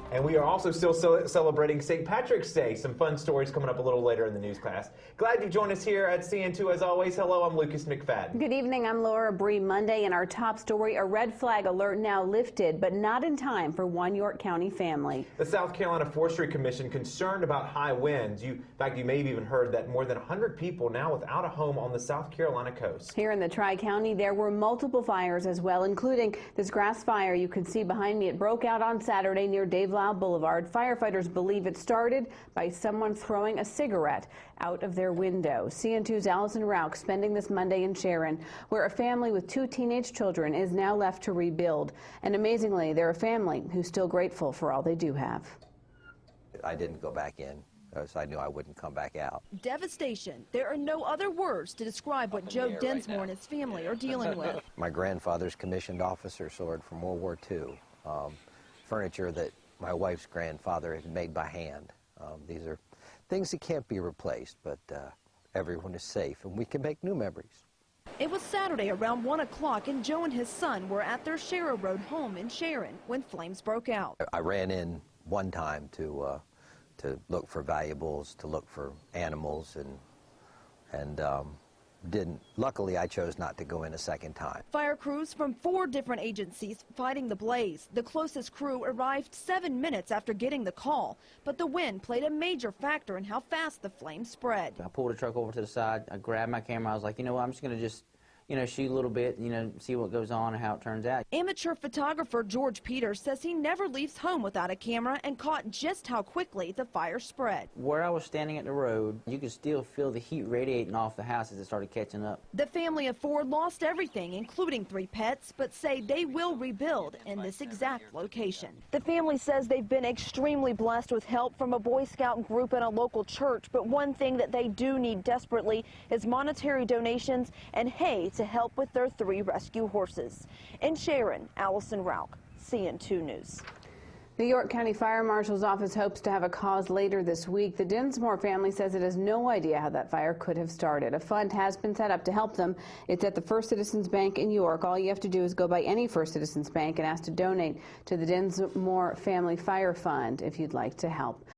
And we are also still celebrating St. Patrick's Day. Some fun stories coming up a little later in the news class. Glad you joined us here at CN2 as always. Hello, I'm Lucas McFadden. Good evening, I'm Laura Bree. Monday in our top story, a red flag alert now lifted, but not in time for one York County family. The South Carolina Forestry Commission concerned about high winds. In fact, you may have even heard that more than 100 people now without a home on the South Carolina coast. Here in the Tri-County, there were multiple fires as well, including this grass fire you can see behind me. It broke out on Saturday near Dave Lau Boulevard. Firefighters believe it started by someone throwing a cigarette out of their window. CN2's Allison Rauch spending this Monday in Sharon, where a family with 2 teenage children is now left to rebuild. And amazingly, they're a family who's still grateful for all they do have. I didn't go back in because I knew I wouldn't come back out. Devastation. There are no other words to describe what Joe Densmore and his family are dealing with. My grandfather's commissioned officer sword from World War II. Furniture that my wife's grandfather had made by hand. These are things that can't be replaced, but everyone is safe and we can make new memories. It was Saturday around 1 o'clock and Joe and his son were at their Sharon Road home in Sharon when flames broke out. I ran in one time to look for valuables, to look for animals, and didn't. Luckily, I chose not to go in a second time. Fire crews from 4 different agencies fighting the blaze. The closest crew arrived 7 minutes after getting the call, but the wind played a major factor in how fast the flames spread. I pulled the truck over to the side. I grabbed my camera. I was like, you know what, I'm just going to shoot a little bit, see what goes on and how it turns out. Amateur photographer George Peters says he never leaves home without a camera and caught just how quickly the fire spread. Where I was standing at the road, you could still feel the heat radiating off the house as it started catching up. The family of 4 lost everything, including 3 pets, but say they will rebuild in this exact location. The family says they've been extremely blessed with help from a Boy Scout group and a local church, but one thing that they do need desperately is monetary donations and hay to help with their 3 rescue horses. In Sharon, Allison Rauch, CN2 News. The York County Fire Marshal's office hopes to have a cause later this week. The Densmore family says it has no idea how that fire could have started. A fund has been set up to help them. It's at the First Citizens Bank in York. All you have to do is go by any First Citizens Bank and ask to donate to the Densmore Family Fire Fund if you'd like to help.